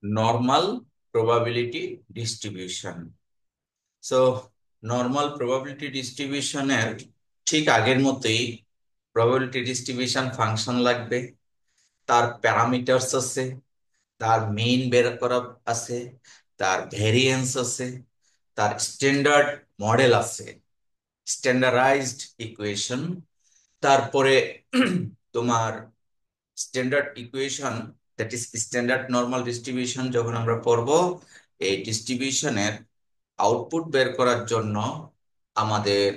Normal probability distribution. So normal probability ডিস্ট্রিবিউশনের ঠিক আগের মতোই প্রবাবিলিটি ডিস্ট্রিবিউশন ফাংশন লাগবে, তার প্যারামিটারস আছে, তার মেইন বের করা আছে, তার ভেরিয়েন্স আছে, তার স্ট্যান্ডার্ড মডেল আছে, স্ট্যান্ডার্ডাইজড ইকুয়েশন। তারপরে তোমার standard equation, that is standard normal distribution যখন আমরা পড়ব, এই ডিস্ট্রিবিউশনের আউটপুট বের করার জন্য আমাদের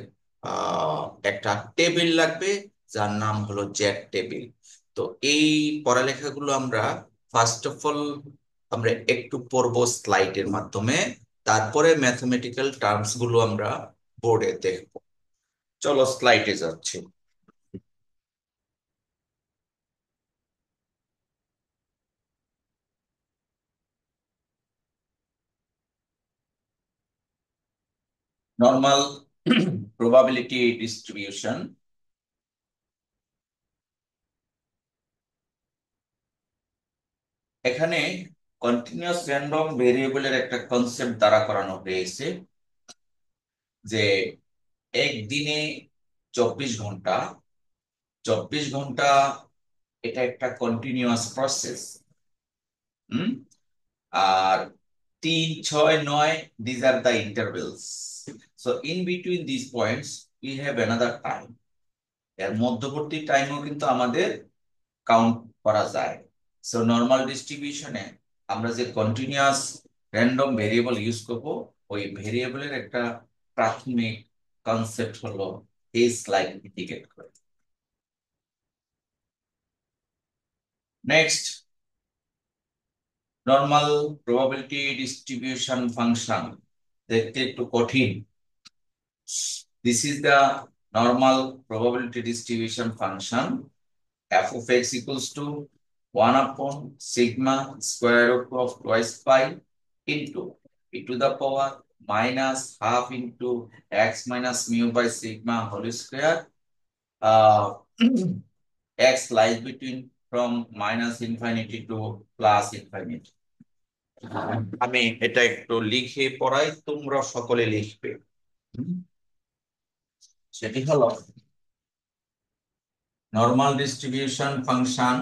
একটা টেবিল লাগবে, যার নাম হলো জেড টেবিল। তো এই পড়ালেখাগুলো আমরা ফার্স্ট অফ অল আমরা একটু পড়বো স্লাইডের মাধ্যমে, তারপরে ম্যাথমেটিক্যাল টার্মস গুলো আমরা বোর্ডে দেখবো। চলো স্লাইডে যাচ্ছি। নর্মাল প্রবাবিলিটি ডিস্ট্রিবিউশন, এখানে কন্টিনিউয়াস র্যান্ডম ভেরিয়েবলের একটা কনসেপ্ট দ্বারা করানো হয়েছে যে একদিনে 24 ঘন্টা, 24 ঘন্টা এটা একটা কন্টিনিউয়াস প্রসেস। হুম। আর 3, 6, 9, these are the intervals. So in between this points we have another time. এর মধ্যবর্তী টাইমও কিন্তু আমাদের কাউন্ট করা যায়। সো নর্মাল ডিস্ট্রিবিউশনে আমরা যে কন্টিনিউয়াস র্যান্ডম ভেরিয়েবল ইউজ করব, ওই ভেরিয়েবলের একটা প্রাথমিক কনসেপ্ট হলো এই স্লাইড ইন্ডিকেট করে। Next, normal probability distribution function দেখতে একটু কঠিন। This is the normal probability distribution function. f of x equals to 1 upon sigma square root of twice pi into e to the power minus half into x minus mu by sigma whole square. Uh, x lies between from minus infinity to plus infinity. আমি এটা একটু লিখে পড়াই, তোমরা সকলে লিখবে। হুম? সেটি হলো normal distribution function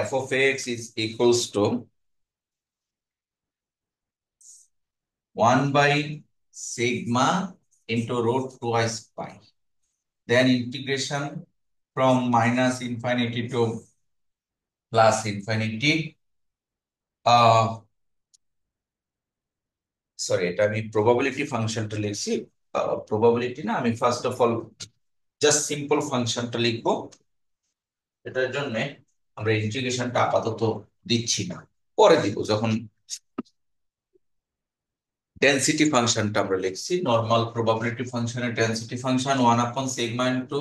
f of x is equals to 1 by sigma into root twice pi. Then integration from minus infinity to plus infinity. Sorry, এটা আমি প্রবাবিলিটি ফাংশনটা লিখছি, প্রবাবিলিটি না, আমি first of all just simple ফাংশনটা লিখবো। এটার জন্য আমরা ইন্টিগ্রেশনটা আপাতত দিচ্ছি না, পরে দিব যখন ডেনসিটি ফাংশনটা আমরা লিখছি। নর্মাল প্রবাবিলিটি ফাংশনের density function 1 upon sigma into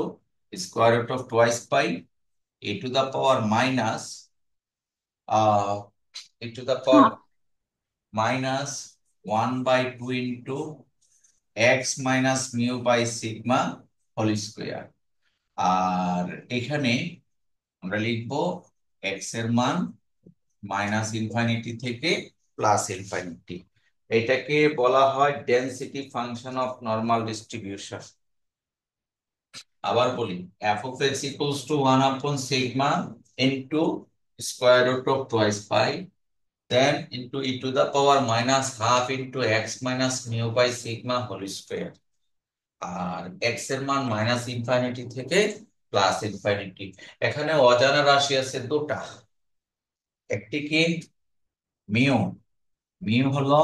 square root of twice pi e to the power minus uh e to the power minus 1 by 2 into x minus mu by sigma whole square. আর এখানে আমরা লিখবো x এর মান minus infinity থেকে plus infinity. এটাকে বলা হয় density function of normal distribution. আবার বলি, f of x equals to 1 upon sigma into square root of twice pi then into e to the power minus half into x minus mu by sigma whole square। R x এর মান minus infinity থেকে plus infinity. এখানে অজানা রাশি আছে দুটা, একটি কি মিউ, মিউ হলো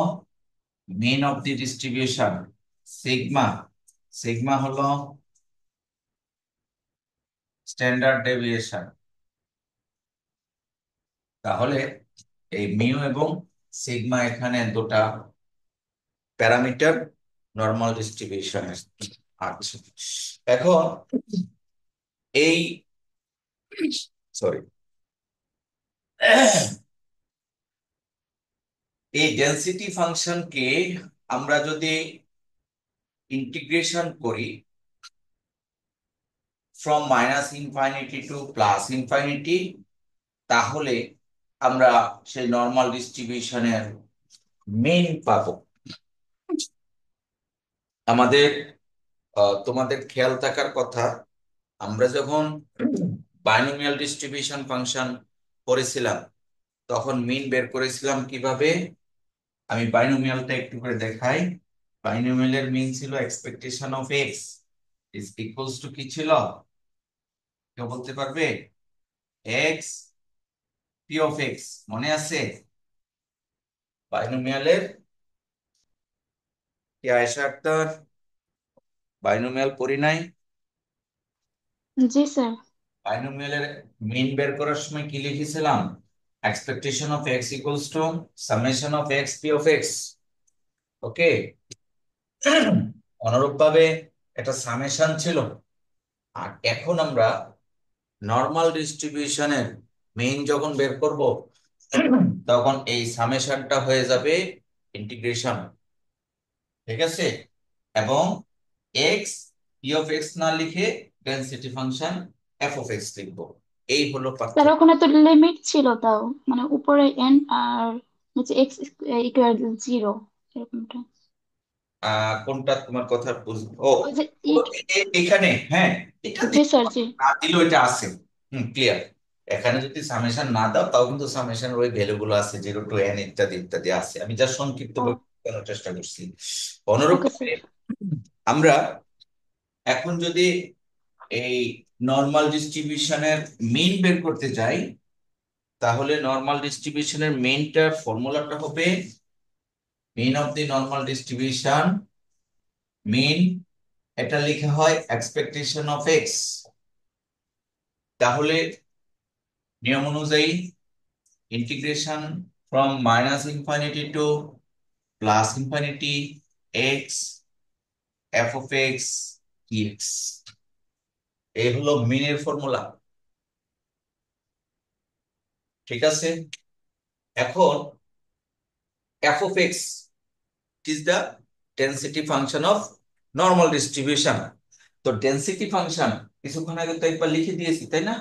mean of the distribution, sigma, sigma হলো স্ট্যান্ডার্ড ডেভিয়েশন। তাহলে এই মিউ এবং সিগমা এখানে দুটা প্যারামিটার নরমাল ডিস্ট্রিবিউশনের। আচ্ছা, এখন এই সরি এই ডেনসিটি ফাংশনকে আমরা যদি ইন্টিগ্রেশন করি from minus infinity to plus infinity, তাহলে আমরা সেই নর্মাল ডিস্ট্রিবিউশনের মেইন পাবো। আমাদের তোমাদের খেয়াল থাকার কথা, আমরা যখন বাইনোমিয়াল ডিস্ট্রিবিউশন ফাংশন করেছিলাম তখন মিন বের করেছিলাম কিভাবে। আমি বাইনোমিয়ালটা একটু করে দেখাই। বাইনোমিয়ালের মিন ছিল expectation of x is equals two কি ছিল, কেউ বলতে পারবে? এক্স পি অফ এক্স, মনে আছে বাইনোমিয়ালের? কি আয়েশা আক্তার, বাইনোমিয়াল পড়ি নাই? জি স্যার। বাইনোমিয়ালের মিন বের করার সময় কি লিখেছিলাম? Expectation of X equals to summation of X P of X. Okay. অনুরূপভাবে এটা সামেশন ছিল। আর এখন আমরা নর্মাল ডিস্ট্রিবিউশনের মেইন যখন বের করব তখন এই সামেশনটা হয়ে যাবে ইন্টিগ্রেশন। ঠিক আছে? এবং এক্স পি অফ এক্স না লিখে density function F of x লিখবো। এই হলো স্যার পার্থক্য। ওখানে তো লিমিট ছিল তাও, মানে উপরে এন আর নিচে এক্স ইকুয়াল 0 এরকমটা। কোনটা তোমার কথা ও ওই যে ও, এখানে হ্যাঁ, এটা জি দিতে স্যার পারো, জি। না দিলেও এটা আছে। ক্লিয়ার। এখানে যদি সামেশন না দাও তাও কিন্তু সামেশনের ওই ভ্যালু গুলো আছে, 0 to n ইত্যাদি ইত্যাদি আছে। আমি যা সংক্ষিপ্ত ও, বোঝানোর চেষ্টা করছি। অনুরূপ ওকে স্যার। আমরা এখন যদি এই নর্মাল ডিস্ট্রিবিউশনের মিন বের করতে যাই, তাহলে নর্মাল ডিস্ট্রিবিউশনের মিনটার ফর্মুলাটা হবে mean of the normal distribution. Mean এটা লেখা হয় এক্সপেকটেশন অফ এক্স। তাহলে নিয়ম অনুযায়ী integration from minus infinity to plus infinity x f of x dx, এই হলো মিনের ফর্মুলা। ঠিক আছে? এখন f of x is the density function of normal distribution. তো ডেনসিটি ফাংশন কিছুক্ষণ আগে তো একবার লিখে দিয়েছি, তাই না?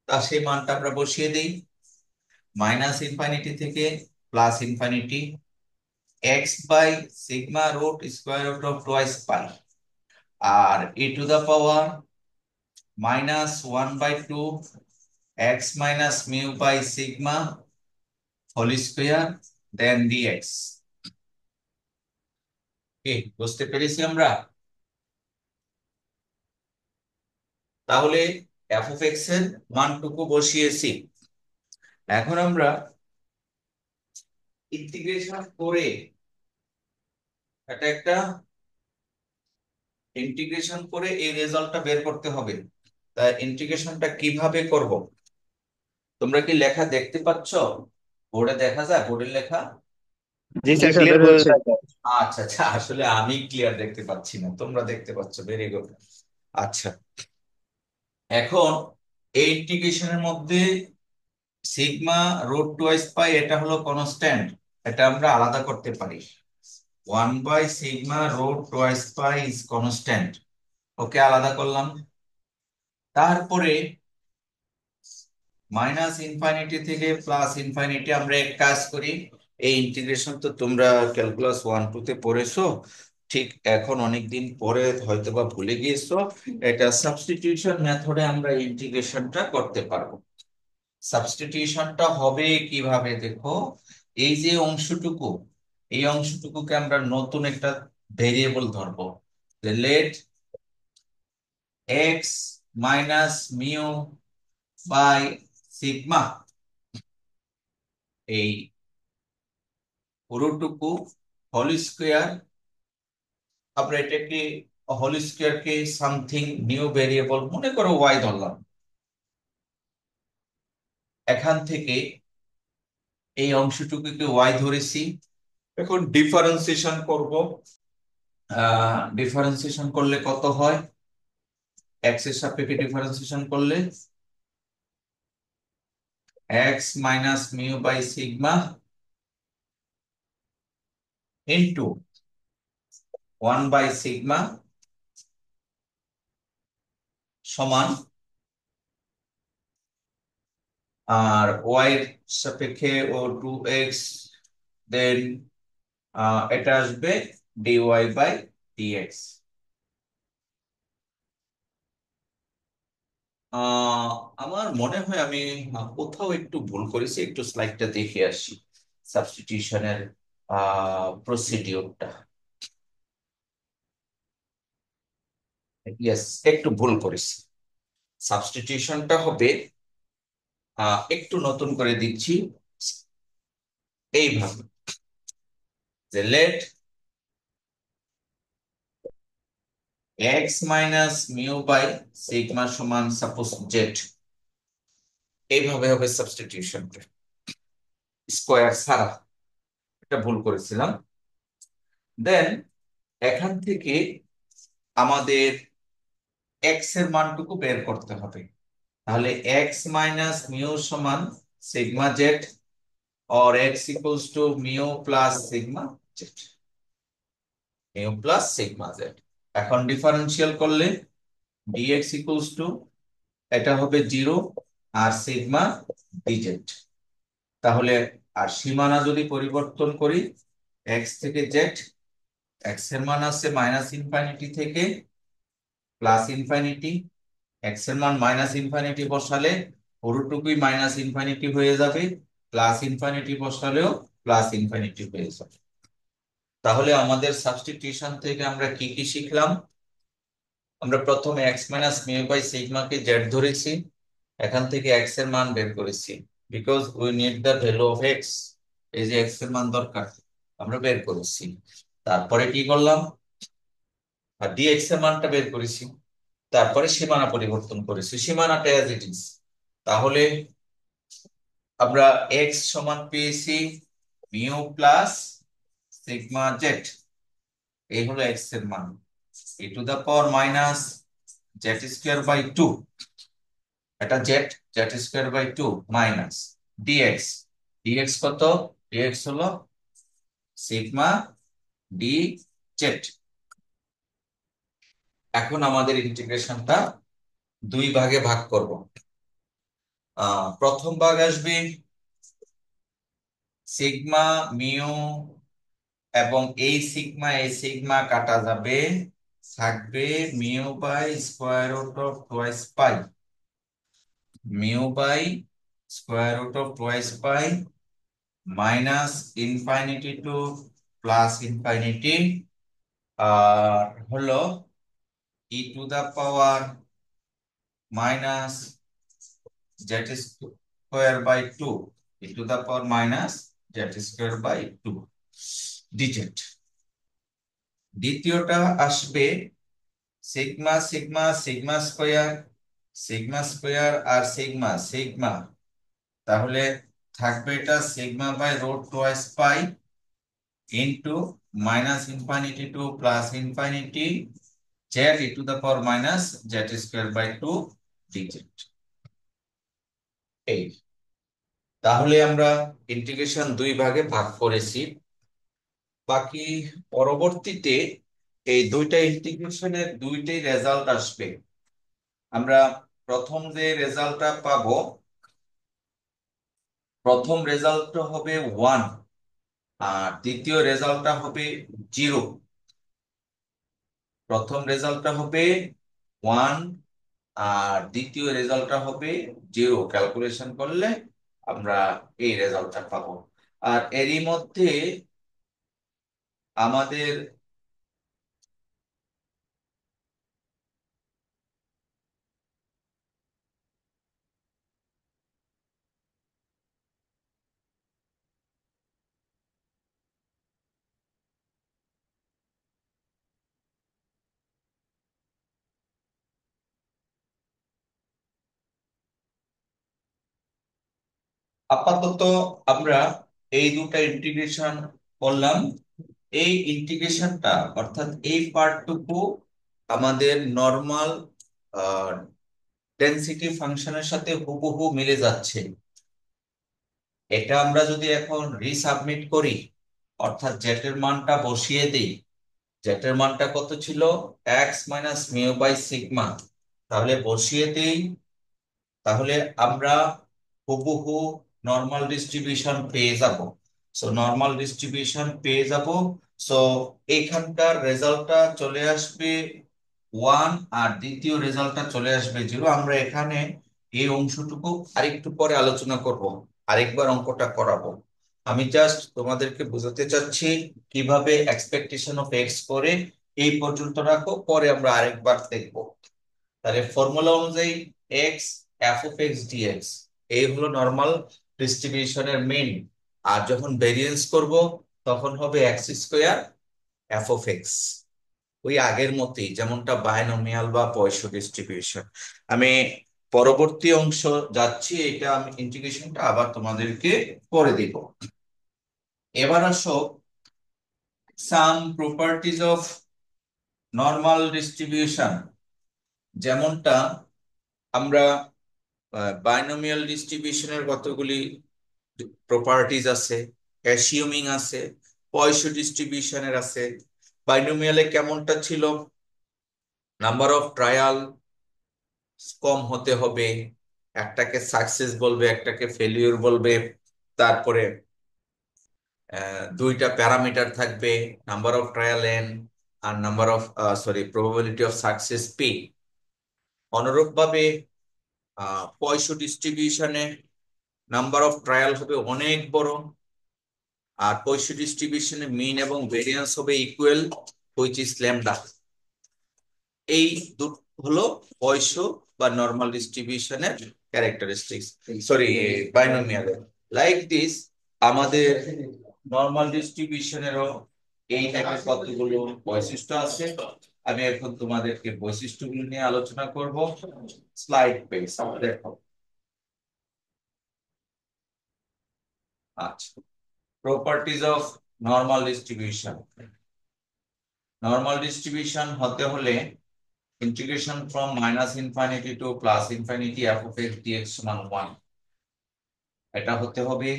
তা সেই মানটা আমরা বসিয়ে দিই। মাইনাস ইনফিনিটি থেকে plus infinity, x by sigma root square root of twice pi, আর e to the power minus 1/2 x minus mu by sigma whole square then dx. কি বুঝতে পেরেছি আমরা? তাহলে এফ অফ এক্স এর মানটুকু বসিয়েছি। এখন আমরা ইন্টিগ্রেশন করে এটা একটা ইন্টিগ্রেশন করে এই রেজাল্টটা বের করতে হবে। তাই ইন্টিগ্রেশনটা কিভাবে করব? তোমরা কি লেখা দেখতে পাচ্ছ? বোর্ডে দেখা যায়, বোর্ডের লেখা? জি জি স্যার, স্যার, ক্লিয়ার বের বোঝা হচ্ছে। যায়। আচ্ছা আচ্ছা, আসলে আমি ক্লিয়ার দেখতে পাচ্ছি না, তোমরা দেখতে পাচ্ছ, ভেরি গুড। আচ্ছা, এখন এই ইন্টিগ্রেশনের মধ্যে সিগমা রুট টুয়াইস পাই এটা হলো কনস্ট্যান্ট, এটা আমরা আলাদা করতে পারি। 1/sigma root twice pi is constant. Okay, আলাদা করলাম। তারপরে মাইনাস ইনফিনিটি থেকে প্লাস ইনফিনিটি আমরা এক কাজ করি। এই ইন্টিগ্রেশন তো তোমরা ক্যালকুলাস 1 2 তে পড়েছো, ঠিক এখন অনেক দিন পরে হয়তোবা ভুলে গিয়েছো। এটা সাবস্টিটিউশন মেথডে আমরা ইন্টিগ্রেশনটা করতে পারবো। সাবস্টিটিউশনটা হবে কিভাবে দেখো, এই যে অংশটুকু, এই অংশটুকুকে আমরা নতুন একটা ভেরিয়েবল ধরবো। Let x minus mu by sigma, এই পুরোটুকু হোল স্কোয়ার, আমরা এটাকে হোল স্কোয়ার কে সামথিং নিউ ভেরিয়েবল মনে করো ওয়াই ধরলাম। এখান থেকে এই অংশটুকুকে ওয়াই ধরেছি। এখন ডিফারেন্সিয়েশন করব। ডিফারেন্সিয়েশন করলে কত হয়? এক্স এর সাপেক্ষে ডিফারেন্সিয়েশন করলে x minus mu by sigma into 1/sigma সমান আর ওয়াই এর সাপেক্ষে ও 2x, দেন এটা আসবে dy/dx। আহ আমার মনে হয় আমি কোথাও একটু ভুল করেছি, একটু স্লাইডটা দেখে আসি সাবস্টিটিউশনের প্রসিডিওরটা। ইয়েস, একটু ভুল করেছি। সাবস্টিটিউশনটা হবে, একটু নতুন করে দিচ্ছি এইভাবে, যে লেট x - μ/σ সমান সাপোজ জেড, এইভাবে হবে সাবস্টিটিউশনটা, স্কোয়ার ছাড়া। এটা ভুল করেছিলাম। দেন এখান থেকে আমাদের এক্স এর মানটুকু বের করতে হবে। তাহলে x - μ সমান sigma Z, or x equals to μ+σ Z. এখন ডিফারেন্সিয়াল করলে dx equals to, এটা হবে 0 আর সিগমা dz। তাহলে আর সীমানা যদি পরিবর্তন করি x থেকে z, x এর মান আছে -∞ থেকে +∞। x এর মান -∞ বসালে পুরোটুকুই -∞ হয়ে যাবে, +∞ বসালেও +∞ হয়ে যাবে। তাহলে আমাদের সাবস্টিটিউশন থেকে আমরা কি কি শিখলাম? আমরা প্রথমে x - μ/σ কে z ধরেছি, এখান থেকে x এর মান বের করেছি, because we need the value of x। এই যে x এর মান দরকার, আমরা বের করেছি। তারপরে কি করলাম? আর dx এর মানটা বের করেছি। তারপরে সীমানা পরিবর্তন করেছি, সীমানাটা অ্যাজ ইট ইজ। তাহলে আমরা x সমান পেয়েছি μ+σ জেড, এই হলো x এর মান, e⁻−z²/2, এটা z²/2 মাইনাস dx। dx কত? dx হলো সিগমা ডি জেড। এখন আমাদের ইন্টিগ্রেশনটা দুই ভাগে ভাগ করব। প্রথম ভাগ আসবে সিগমা মিউ, এবং এই সিগমা কাটা যাবে, থাকবে μ/√2π, μ/√2π -∞ টু +∞, আর হলো e⁻−z²/2, e⁻−z²/2 ডিজিট। দ্বিতীয়টা আসবে সিগমা সিগমা সিগমা স্কয়ার আর সিগমা সিগমা, তাহলে থাকবে এটা সিগমা/√2π into -∞ to +∞, z e⁻−z²/2 D Z. এই, তাহলে আমরা ইন্টিগ্রেশন দুই ভাগে ভাগ করেছি। বাকি পরবর্তীতে এই দুইটা ইন্টিগ্রেশনের দুইটাই রেজাল্ট আসবে। আমরা প্রথম যে রেজাল্টটা পাবো, প্রথম রেজাল্টটা হবে 1, আর দ্বিতীয় রেজাল্টটা হবে 0। প্রথম রেজাল্টটা হবে 1 আর দ্বিতীয় রেজাল্টটা হবে 0। ক্যালকুলেশন করলে আমরা এই রেজাল্টটা পাবো। আর এরই মধ্যে আমাদের আপাতত আমরা এই দুটা ইন্টিগ্রেশন করলাম। এই ইন্টিগ্রেশনটা অর্থাৎ এই পার্টটুকু আমাদের নর্মাল ডেনসিটি ফাংশনের সাথে হুবহু মিলে যাচ্ছে। এটা আমরা যদি এখন রিসাবমিট করি, অর্থাৎ জেটের মানটা বসিয়ে দিই, জেটের মানটা কত ছিল? x - μ/σ, তাহলে বসিয়ে দিই। তাহলে আমরা হুবহু নর্মাল ডিস্ট্রিবিউশন পেয়ে যাব। সো নর্মাল ডিস্ট্রিবিউশন পেয়ে যাব। সো এইখানকার রেজাল্টটা চলে আসবে 1, আর দ্বিতীয় রেজাল্টটা চলে আসবে 0। আমরা এখানে এই অংশটুকু আরেকটু পরে আলোচনা করব, আরেকবার অঙ্কটা করাবো। আমি জাস্ট তোমাদেরকে বোঝাতে চাচ্ছি কিভাবে এক্সপেকটেশন অফ এক্স করে এই পর্যন্ত রাখো, পরে আমরা আরেকবার দেখব। তাহলে ফর্মুলা অনুযায়ী x f of x dx এই হলো নর্মাল ডিস্ট্রিবিউশনের মেইন। আর যখন ভেরিয়েন্স করব তখন হবে x square F of x, ওই আগের মতোই যেমনটা বাইনোমিয়াল বা পয়সো ডিস্ট্রিবিউশন। আমি পরবর্তী অংশ যাচ্ছি, এটা আমি ইন্টিগ্রেশনটা আবার তোমাদেরকে করে দিব। এবার আসো সাম প্রপার্টিজ অফ নর্মাল ডিস্ট্রিবিউশন। যেমনটা আমরা বাইনোমিয়াল ডিস্ট্রিবিউশনের কতগুলি প্রপার্টিজ আছে, অ্যাসিউমিং আছে, পয়সো ডিস্ট্রিবিউশনের আছে। বাইনোমিয়ালে কেমনটা ছিল, নাম্বার অফ ট্রায়াল কম হতে হবে, একটাকে সাকসেস বলবে একটাকে ফেলিওর বলবে। তারপরে দুইটা প্যারামিটার থাকবে, নাম্বার অফ ট্রায়াল এন আর number of probability of success p. অনুরূপভাবে পয়সো ডিস্ট্রিবিউশনে নাম্বার অফ ট্রায়াল হবে অনেক বড়, আর পয়সো ডিস্ট্রিবিউশনে মিন এবং ভেরিয়েন্স হবে ইকুয়াল, হুইচ ইজ ল্যামডা। এই দুটো হলো পয়সো বা নর্মাল ডিস্ট্রিবিউশনের ক্যারেক্টারিস্টিক্স, সরি বাইনোমিয়ালের। লাইক দিস আমাদের নর্মাল ডিস্ট্রিবিউশনেরও এই টাইপের কতগুলো বৈশিষ্ট্য আছে। আমি এখন তোমাদেরকে বৈশিষ্ট্যগুলো নিয়ে আলোচনা করব। স্লাইড পেজ দেখো। আচ্ছা, properties of normal distribution. Normal distribution হতে হলে integration from minus infinity to plus infinity f of x dx সমান 1 এটা হতে হবে।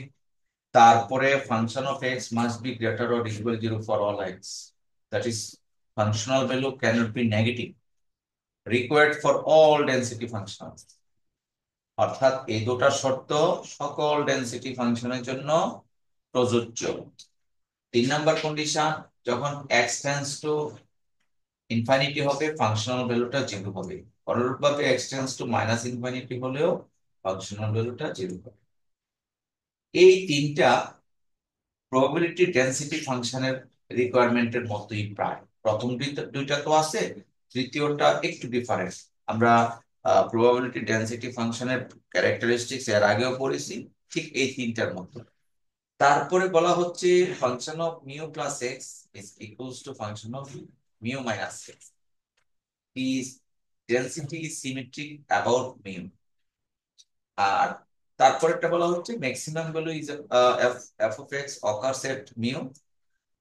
তারপরে function of x must be greater or equal 0 for all x, that is functional value cannot be negative, required for all density functions। অর্থাৎ এই দুটা শর্ত সকল ডেনসিটি ফাংশনের জন্য প্রযোজ্য। 3 নাম্বার কন্ডিশন, যখন x টেন্ডস টু ইনফিনিটি হবে ফাংশনাল ভ্যালুটা 0 হবে। অনুরূপভাবে x tends to minus infinity হলেও ফাংশনাল ভ্যালুটা 0 হবে। এই তিনটা প্রবাবিলিটি ডেনসিটি ফাংশনের রিকোয়ারমেন্টের মতোই প্রায়। প্রথম দুইটা তো আছে, তৃতীয়টা একটু ডিফারেন্স। আমরা প্রবাবিলিটি ডেনসিটি ফাংশনের ক্যারেক্টারিস্টিক্স এর আগেও পড়েছি, ঠিক এই তিনটার মতো। তারপরে বলা হচ্ছে function of mu plus x is equals to function of mu minus x, is density is symmetric about mu. আর তারপরেরটা বলা হচ্ছে maximum value is f f of x occurs at mu.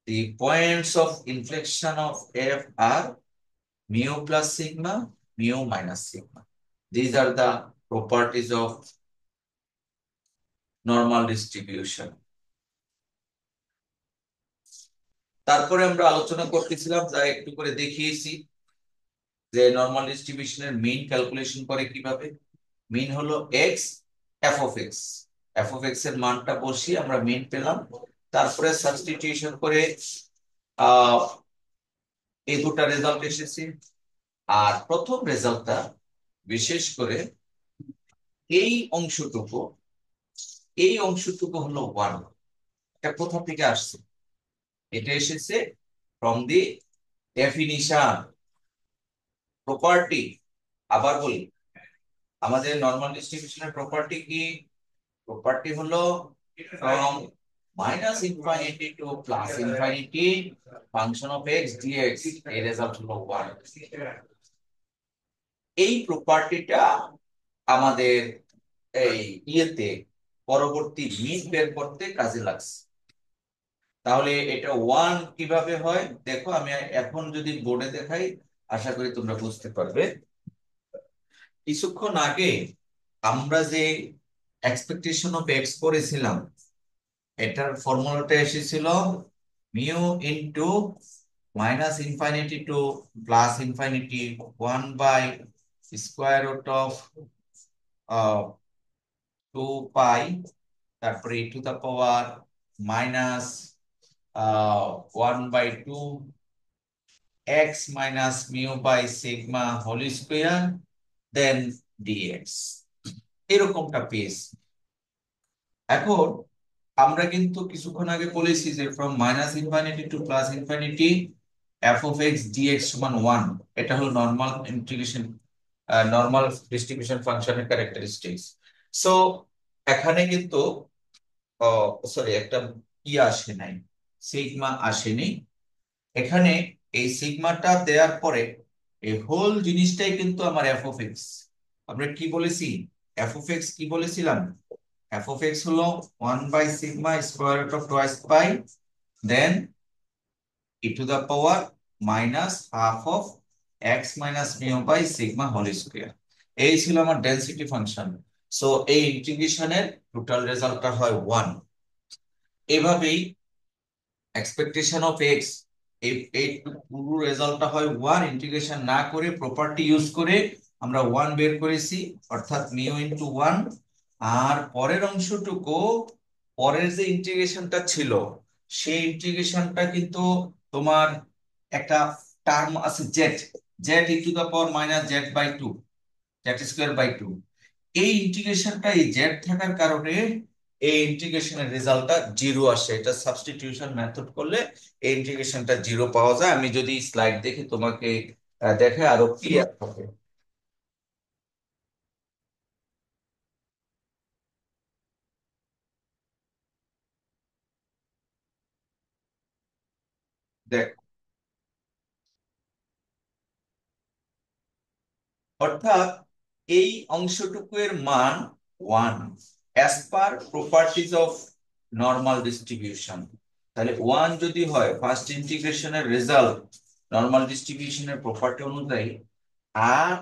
The points of inflection of f are mu plus sigma, mu minus sigma. These are the properties of normal distribution. তারপরে আমরা আলোচনা করতেছিলাম, যা একটু করে দেখিয়েছি, যে নর্মাল ডিস্ট্রিবিউশনের মিন calculation করে কিভাবে। মিন হলো x f of x, f of x এর মানটা বসিয়ে আমরা মিন পেলাম। তারপরে সাবস্টিটিউশন করে আহ এই দুটা রেজাল্ট এসেছে। আর প্রথম রেজাল্টটা বিশেষ করে এই অংশটুকু, এই অংশটুকু হলো 1। এটা কোথা থেকে আসছে? এটা এসেছে ফ্রম দি ডেফিনিশন, প্রপার্টি। আবার বলি, আমাদের নর্মাল ডিস্ট্রিবিউশনের প্রপার্টি কি? প্রপার্টি হলো from minus infinity to plus infinity function of x dx এর রেজাল্ট হলো 1। এই প্রপার্টিটা আমাদের এই ইয়েতে পরবর্তী মিন বের করতে কাজে লাগছে। তাহলে এটা 1 কিভাবে হয় দেখো, আমি এখন যদি বোর্ডে দেখাই আশা করি তোমরা বুঝতে পারবে। কিছুক্ষণ আগে আমরা যে এক্সপেকটেশন অফ এক্স করেছিলাম, এটার ফর্মুলাটা এসেছিল mu into minus infinity to plus infinity 1 by square root of two pi, তারপরে e to the power minus 1/2 x minus mu by sigma whole square then dx, এরকমটা পেয়েছি। এখন আমরা কিন্তু কিছুক্ষণ আগে বলেছি যে from minus infinity to plus infinity f of x dx সমান 1, এটা হলো নর্মাল ইন্টিগ্রেশন, নর্মাল ডিস্ট্রিবিউশন ফাংশনের ক্যারেক্টারিস্টিক্স। সো এখানে কিন্তু সরি একটা আসে নাই, সিগমা আসেনি এখানে। এই সিগমাটা দেওয়ার পরে এই হোল জিনিসটাই কিন্তু আমার এফ অফ এক্স। আমরা কি বলেছি, এফ অফ এক্স কি বলেছিলাম, এফ অফ এক্স হলো 1/σ square root of twice pi then e to the power minus half of x minus mu by sigma whole square. এই ছিল আমার ডেনসিটি ফাংশন। সো এই ইন্টিগ্রেশনের টোটাল রেজাল্টটা হয় 1। এভাবেই এক্সপেকটেশন অফ এক্স, এই এই পুরো রেজাল্টটা হয় 1, ইন্টিগ্রেশন না করে প্রপার্টি ইউজ করে আমরা 1 বের করেছি, অর্থাৎ মিউ ইনটু 1। আর পরের অংশটুকু, পরের যে ইন্টিগ্রেশনটা ছিল সেই ইন্টিগ্রেশনটা কিন্তু তোমার একটা টার্ম আছে z, z e to the power minus z/2, z²/2। এই ইন্টিগ্রেশনটা এই জেড থাকার কারণে এই ইন্টিগ্রেশনের রেজাল্টটা জিরো আসে। এটা সাবস্টিটিউশন মেথড করলে এই ইন্টিগ্রেশনটা জিরো পাওয়া যায়। আমি যদি স্লাইড দেখি তোমাকে দেখে আরো ক্লিয়ার হবে। দেখ, অর্থাৎ এই অংশটুকু এর মান 1 as per properties of normal distribution. তাহলে 1 যদি হয় ফার্স্ট ইন্টিগ্রেশনের রেজাল্ট নর্মাল ডিস্ট্রিবিউশনের প্রপার্টি অনুযায়ী, আর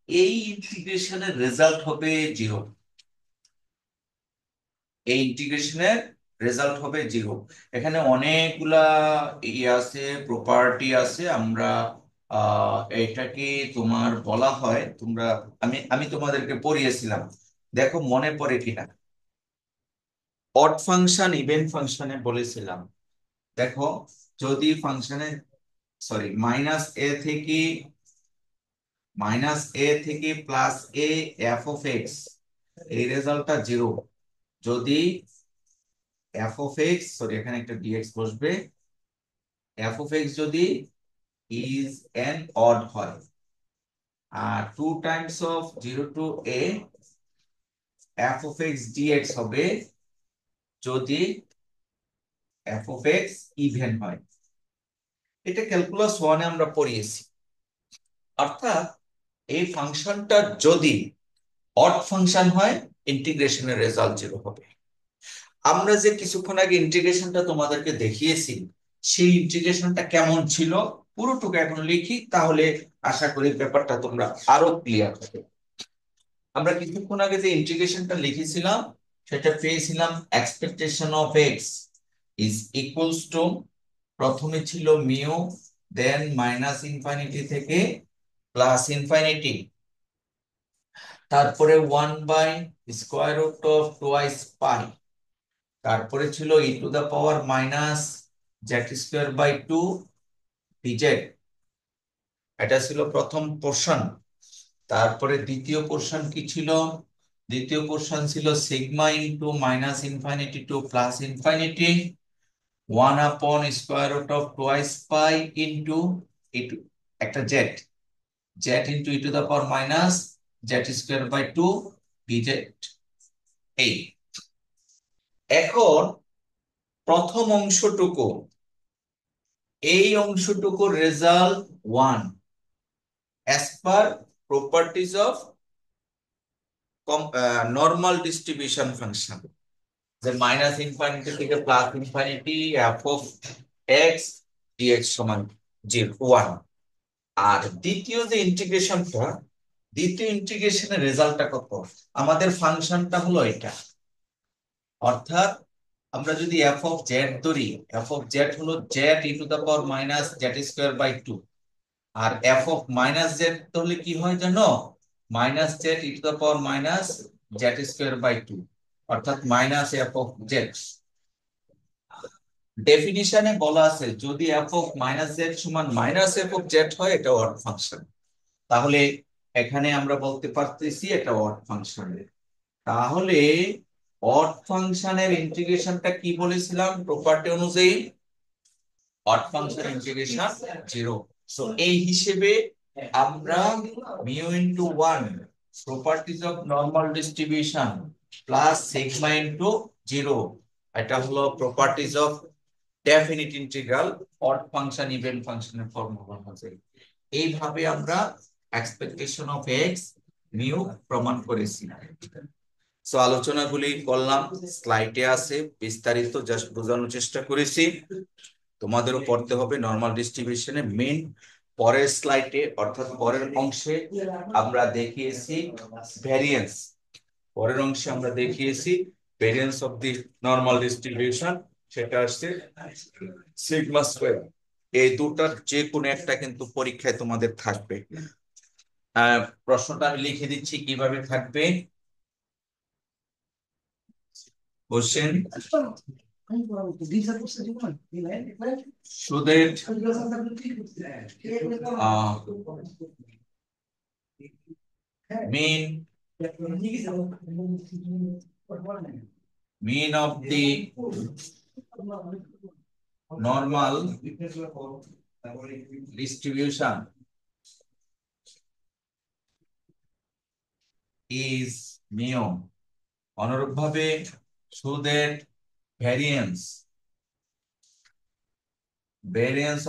এই ইন্টিগ্রেশনের রেজাল্ট হবে জিরো, এই ইন্টিগ্রেশনের রেজাল্ট হবে জিরো। এখানে অনেকগুলা আছে, প্রপার্টি আছে। আমরা এটাকে তোমার বলা হয়, তোমরা আমি আমি তোমাদেরকে পড়িয়েছিলাম, দেখো মনে পড়ে কিনা। অড ফাংশন ইভেন ফাংশনে বলেছিলাম, দেখো যদি ফাংশনে সরি মাইনাস এ থেকে plus A f of x, এই রেজাল্টটা জিরো যদি এফ অফ এক্স, সরি এখানে একটা ডিএক্স বসবে, এফ অফ এক্স যদি ইজ এন অড হয়। আর 2 times of 0 to a f of x dx হবে যদি এফ অফ এক্স ইভেন হয়। এটা ক্যালকুলাস 1-এ আমরা পড়িয়েছি। অর্থাৎ এই ফাংশনটা যদি অড ফাংশন হয় ইন্টিগ্রেশনের রেজাল্ট জিরো হবে। আমরা যে কিছুক্ষণ আগে ইন্টিগ্রেশনটা তোমাদেরকে দেখিয়েছি সেই ইন্টিগ্রেশনটা কেমন ছিল পুরোটুকু এখন লিখি, তাহলে আশা করি ব্যাপারটা তোমরা আরো ক্লিয়ার হবে। আমরা কিছুক্ষণ আগে যে ইন্টিগ্রেশনটা লিখেছিলাম সেটা পেয়েছিলাম expectation of x is equals to, প্রথমে ছিল মিউ, দেন মাইনাস ইনফিনিটি থেকে প্লাস ইনফিনিটি, তারপরে 1/√2 তারপরে ছিল e to the power minus z²/2 dz। এটা ছিল প্রথম পোর্শন। তারপরে দ্বিতীয় পোর্শন কি ছিল, দ্বিতীয় পোর্শন ছিল sigma into minus infinity to plus infinity 1/√2 into ইটু একটা z, z into e to the power minus z²/2 dz। এই এখন প্রথম অংশটুকু, এই অংশটুকুর result 1 as per properties of normal distribution function, যে মাইনাস ইনফিনিটি থেকে plus infinity f of x dx সমান 1। আর দ্বিতীয় যে ইন্টিগ্রেশনটা, দ্বিতীয় ইন্টিগ্রেশনের রেজাল্টটা কত, আমাদের ফাংশনটা হলো এটা। অর্থাৎ আমরা যদি এফ অফ জেড ধরি, এফ অফ জেড হলো z e to the power minus z²/2। আর এফ অফ মাইনাস জেড তাহলে কি হয় জানো, minus z e to the power minus z²/2। অর্থাৎ মাইনাস এফ অফ জেড। ডেফিনিশনে বলা আছে যদি এফ অফ মাইনাস জেড সমান মাইনাস এফ অফ জেড হয় এটা অড ফাংশন, তাহলে এখানে আমরা বলতে পারতেছি এটা অড ফাংশন। তাহলে অড ফাংশনের ইন্টিগ্রেশনটা কি বলেছিলাম প্রপার্টি অনুযায়ী? Odd function integration zero. So এই হিসেবে আমরা mu into 1 properties of normal distribution plus sigma into 0, এটা হলো properties of definite integral odd function even ফাংশনের ফর্মুলা অনুযায়ী। এইভাবে আমরা এক্সপেকটেশন অফ এক্স মিউ প্রমাণ করেছি। সো আলোচনাগুলি করলাম, স্লাইডে আছে বিস্তারিত, জাস্ট বোঝানোর চেষ্টা করেছি। তোমাদেরও পড়তে হবে নরমাল ডিস্ট্রিবিউশনে মেইন। পরের স্লাইডে অর্থাৎ পরের অংশে আমরা দেখিয়েছি ভ্যারিয়েন্স। পরের অংশে আমরা দেখিয়েছি variance of the normal distribution, সেটা আসছে সিগমা স্কয়ার। এই দুটার যে কোনো একটা কিন্তু পরীক্ষায় তোমাদের থাকবে। প্রশ্নটা আমি লিখে দিচ্ছি কিভাবে থাকবে। কোশ্চেন: সুদের mean of the normal distribution is mu। অনুরূপভাবে সুদের variance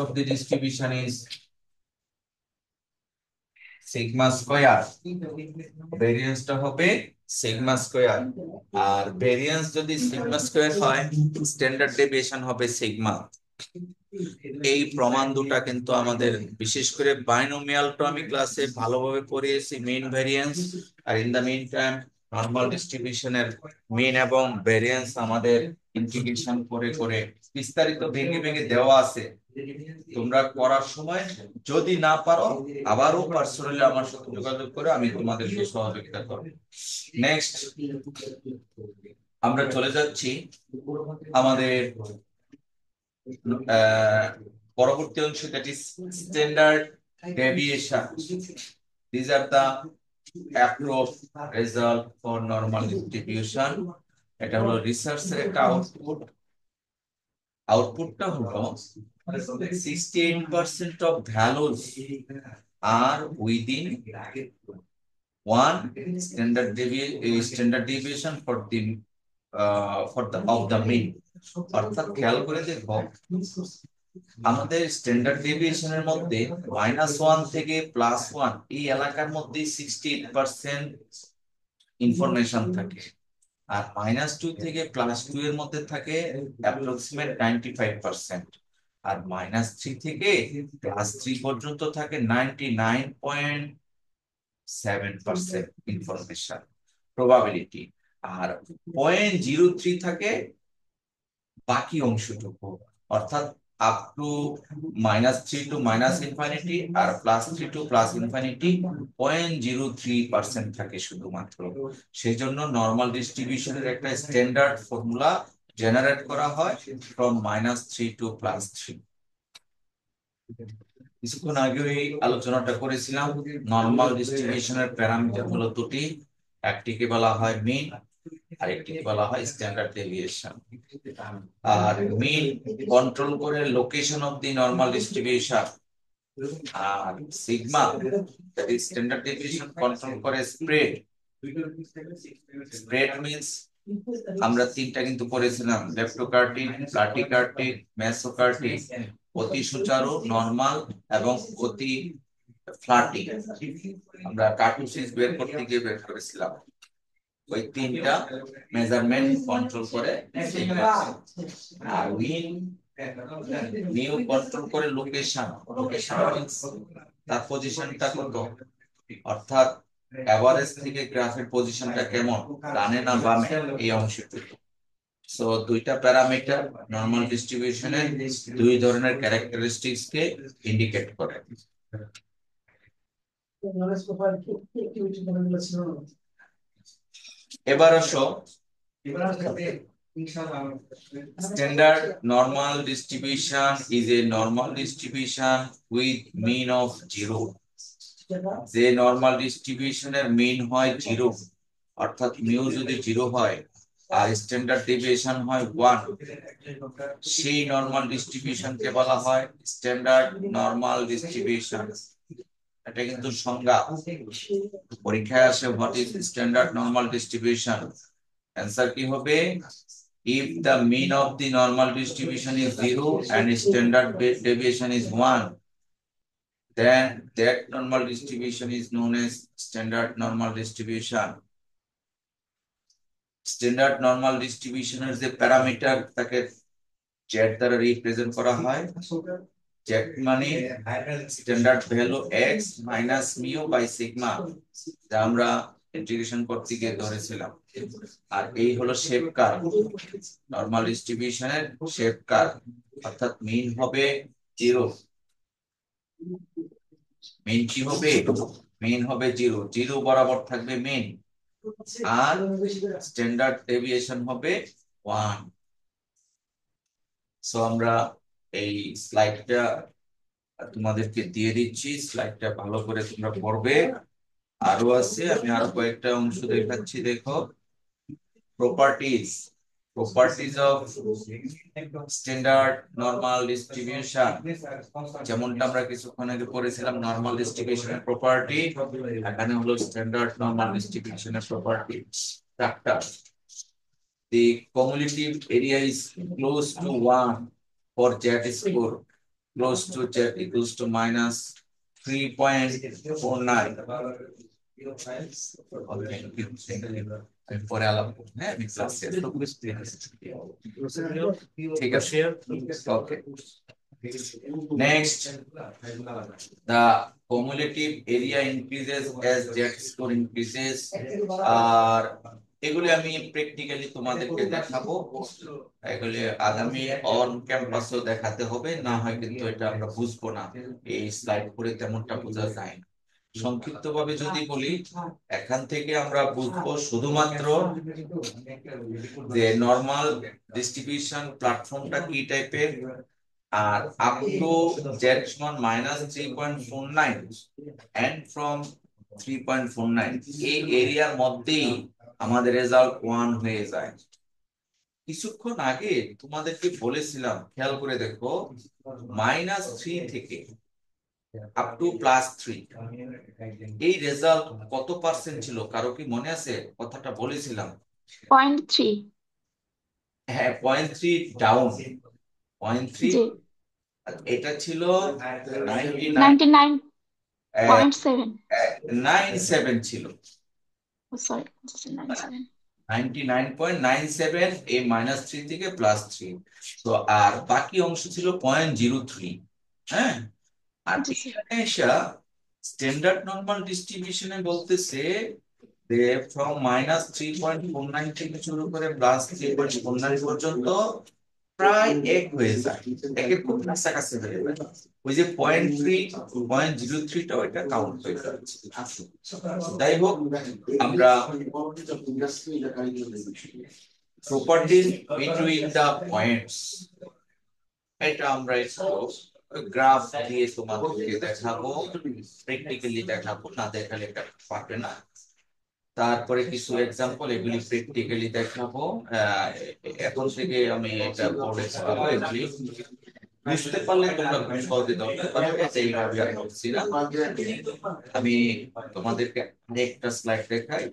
of the distribution is sigma square. ভেরিয়েন্সটা হবে সিগমা স্কয়ার, আর ভেরিয়েন্স যদি সিগমা স্কয়ার হয় স্ট্যান্ডার্ড ডেভিয়েশন হবে সিগমা। এই প্রমাণ দুটা কিন্তু আমাদের বিশেষ করে বাইনোমিয়াল টো আমি ক্লাসে ভালোভাবে পড়িয়েছি, মিন ভেরিয়েন্স। আর in the meantime normal ডিস্ট্রিবিউশনের মিন এবং ভেরিয়েন্স আমাদের ইন্টিগ্রেশন করে করে বিস্তারিত ভেঙে ভেঙে দেওয়া আছে। তোমরা করার সময় যদি না পারো আবারও পার্সোনালি আমার সাথে যোগাযোগ করে আমি তোমাদেরকে সহযোগিতা করব। নেক্সট আমরা চলে যাচ্ছি আমাদের পরবর্তী অংশ, that is standard deviation. These are the approved result for normal distribution. এটা হলো রিসার্চের একটা আউটপুট। আউটপুটটা হলো 68% of values are within one standard deviation for the of the mean। অর্থাৎ খেয়াল করে দেখো আমাদের স্ট্যান্ডার্ড ডেভিয়েশনের মধ্যে -1 থেকে +1 এই এলাকার মধ্যে 68% ইনফরমেশন থাকে, আর -2 থেকে +2 এর মধ্যে থাকে অ্যাপ্রক্সিমেট 95%, আর -3 থেকে +3 পর্যন্ত থাকে 99.7% ইনফরমেশন প্রবাবিলিটি, আর 0.03 থাকে বাকি অংশটুকু। অর্থাৎ আপ টু -3 টু -ইনফিনিটি আর +3 টু +ইনফিনিটি 0.03% থাকে শুধুমাত্র। সেই জন্য নরমাল ডিস্ট্রিবিউশনের একটা স্ট্যান্ডার্ড ফর্মুলা জেনারেট করা হয় ফ্রম -3 টু +3। কিছুক্ষণ আগেই আলোচনাটা করেছিলাম নরমাল ডিস্ট্রিবিউশনের প্যারামিটার হলো দুটি, একটিকে বলা হয় মিন আর একটিকে বলা হয় স্ট্যান্ডার্ড ডেভিয়েশন। আর মিন কন্ট্রোল করে location of the normal distribution, আর sigma that is standard deviation control করে স্প্রেড। স্প্রেড মিন্স আমরা তিনটা কিন্তু পড়েছিলাম, লেপ্টোকার্টিক, প্লাটিকার্টিক, মেসোকার্টিক, অতি সুচারু নরমাল এবং অতি ফ্ল্যাটি। আমরা কার্টোসিস বের করতে গিয়ে বের করেছিলাম ওই তিনটা মেজারমেন্ট কন্ট্রোল করে। আর মিউ কন্ট্রোল করে লোকেশন, তার পজিশনটা কত, অর্থাৎ এভারেজ থেকে গ্রাফের পজিশনটা কেমন, ডানে না বামে, এই অংশটুকু। সো দুইটা প্যারামিটার নরমাল ডিস্ট্রিবিউশনের দুই ধরনের ক্যারেক্টারিস্টিক্স কে ইন্ডিকেট করে। এবার আসো Standard normal distribution is a normal distribution with mean of 0. যে নরমাল ডিস্ট্রিবিউশনের মিন হয় 0, অর্থাৎ মিউ যদি 0 হয় আর স্ট্যান্ডার্ড ডেভিয়েশন হয় 1, সেই নরমাল ডিস্ট্রিবিউশনকে বলা হয় স্ট্যান্ডার্ড নরমাল ডিস্ট্রিবিউশন। এটা কিন্তু সংজ্ঞা, পরীক্ষায় আসে what is standard normal distribution. Answer কি হবে? If the mean of the normal distribution is 0 and standard deviation is 1, then that normal distribution is known as standard normal distribution. Standard normal distribution এর যে parameter তাকে z দ্বারা represent করা হয়। z মানে standard value x minus mu by sigma, যা আমরা integration করতে গিয়ে ধরেছিলাম। আর এই হলো শেপ কার্ভ, নরমাল ডিস্ট্রিবিউশনের শেপ কার্ভ, অর্থাৎ মিন হবে 0। মিন কি হবে? মিন হবে 0, 0 বরাবর থাকবে মিন, আর স্ট্যান্ডার্ড ডেভিয়েশন হবে 1। সো আমরা এই স্লাইডটা তোমাদেরকে দিয়ে দিচ্ছি, স্লাইডটা ভালো করে তোমরা পড়বে। আরো আছে, আমি আরো কয়েকটা অংশ দেখাচ্ছি, দেখো। Properties, properties of standard normal distribution, যেমনটা আমরা কিছুক্ষণ আগে পড়েছিলাম নরমাল ডিস্ট্রিবিউশনের প্রপার্টি, এখানে হলো স্ট্যান্ডার্ড নরমাল ডিস্ট্রিবিউশনের প্রপার্টি চারটা। The cumulative area is close to 1 for z score, close to z equals to minus 3.49. পরে আলাপ করব, হ্যাঁ আমি ক্লাসে ঠিক আছে। ওকে, next, the cumulative area increases as z score increases। আর এগুলি আমি প্র্যাকটিক্যালি তোমাদেরকে দেখাবো, এগুলি আগামী অন ক্যাম্পাসও দেখাতে হবে, না হয় কিন্তু এটা আমরা বুঝবো না, এই স্লাইড করে তেমনটা বোঝা যায় না। সংক্ষিপ্তভাবে যদি বলি, এখান থেকে আমরা বুঝবো শুধুমাত্র যে নরমাল ডিস্ট্রিবিউশন প্ল্যাটফর্মটা কি টাইপের, আর আপ টু z সমান -3.49 and from 3.49 এই এরিয়ার মধ্যেই আমাদের রেজাল্ট 1 হয়ে যায়। কিছুক্ষণ আগে তোমাদেরকে বলেছিলাম, খেয়াল করে দেখো, -3 থেকে আপ টু +3 এই রেজাল্ট কত পার্সেন্ট ছিল? কারো কি মনে আছে? কথাটা বলেছিলাম। 0.3। হ্যাঁ, 0.3 ডাউন, 0.3। জি, এটা ছিল 99.7। 99.97 ছিল, সরি, 97। 99.97, এই -3 থেকে +3। তো আর বাকি অংশ ছিল 0.03। হ্যাঁ, আর জি স্যার। এখানে এসে স্ট্যান্ডার্ড নরমাল ডিস্ট্রিবিউশনে বলতেছে যে ফ্রম -3.49 থেকে শুরু করে +3.49 পর্যন্ত প্রায় এক হয়ে যায়, একের খুব কাছাকাছি হয়ে যায়। ওই যে 0.3 ওইটা কাউন্ট হয়ে যাচ্ছে। যাই হোক, আমরা প্রপার্টিজ বিটুইন দা পয়েন্টস, এটা আমরা একটু গ্রাফ দিয়ে তোমাদেরকে দেখাবো, প্র্যাকটিক্যালি দেখাবো, না দেখালে এটা পারবে না। তারপরে কিছু এক্সাম্পল, এগুলি প্র্যাকটিক্যালি দেখাবো। এখন থেকে আমি এটা বোর্ডে ছাড়াবো, এগুলি বুঝতে পারলে তোমরা খুব সহজে ধরতে পারবে। এইভাবে আমি করছি না, আমি তোমাদেরকে আরেকটা স্লাইড দেখাই।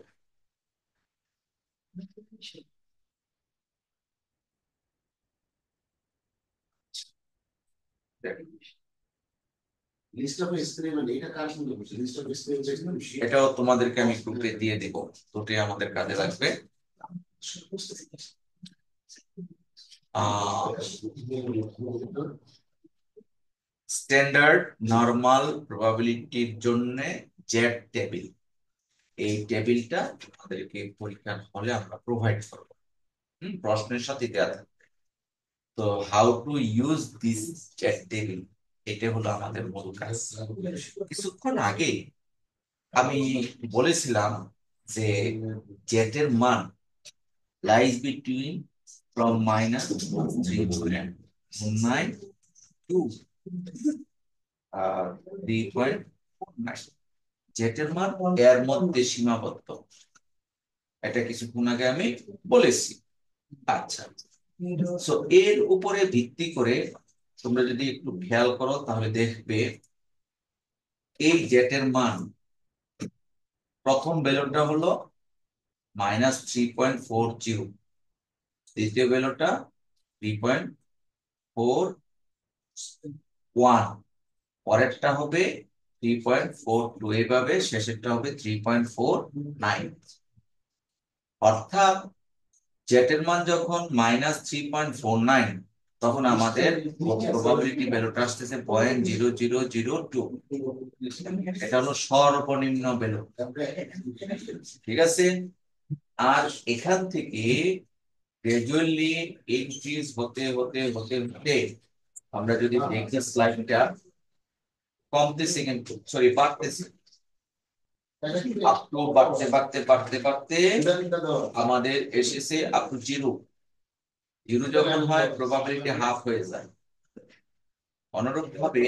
এটাও তোমাদেরকে আমি গ্রুপে দিয়ে দিব, দুটোই আমাদের কাজে লাগবে। স্ট্যান্ডার্ড নরমাল প্রবাবিলিটির জন্য জেড টেবিল, এই টেবিলটা আমাদেরকে পরীক্ষার হলে আমরা প্রোভাইড করব, প্রশ্নের সাথে দেওয়া থাকবে। তো how to use this Z table, এটা হলো আমাদের মূল কাজ। কিছুক্ষণ আগে আমি বলেছিলাম যে জেড এর মান lies between from minus 3.9 to 3.9, যেটার মান এর মধ্যে সীমাবদ্ধ। এটা কিছুক্ষণ আগে আমি বলেছি। আচ্ছা, সো এর উপরে ভিত্তি করে তোমরা যদি একটু খেয়াল করো তাহলে দেখবে এই জেটের মান প্রথম ভ্যালুটা হলো -3.40, দ্বিতীয় ভ্যালুটা 3.41, পরেরটা হবে 3.42, এইভাবে শেষেরটা হবে 3.49। অর্থাৎ জেটের মান যখন -3.49, তখন আমাদের প্রবাবিলিটি ভ্যালুটা আসতেছে 0.0002। এটা হলো সর্বনিম্ন ভ্যালু, ঠিক আছে। আর এখান থেকে গ্রাজুয়ালি ইনক্রিজ হতে হতে হতে হতে আমরা যদি দেখি স্লাইডটা কমতেছে, কিন্তু সরি বাড়তেছে, আপ টু বাড়তে বাড়তে বাড়তে বাড়তে আমাদের এসেছে আপ টু জিরো। জিরো যখন হয় প্রবাবিলিটি হাফ হয়ে যায়। অনুরূপ ভাবে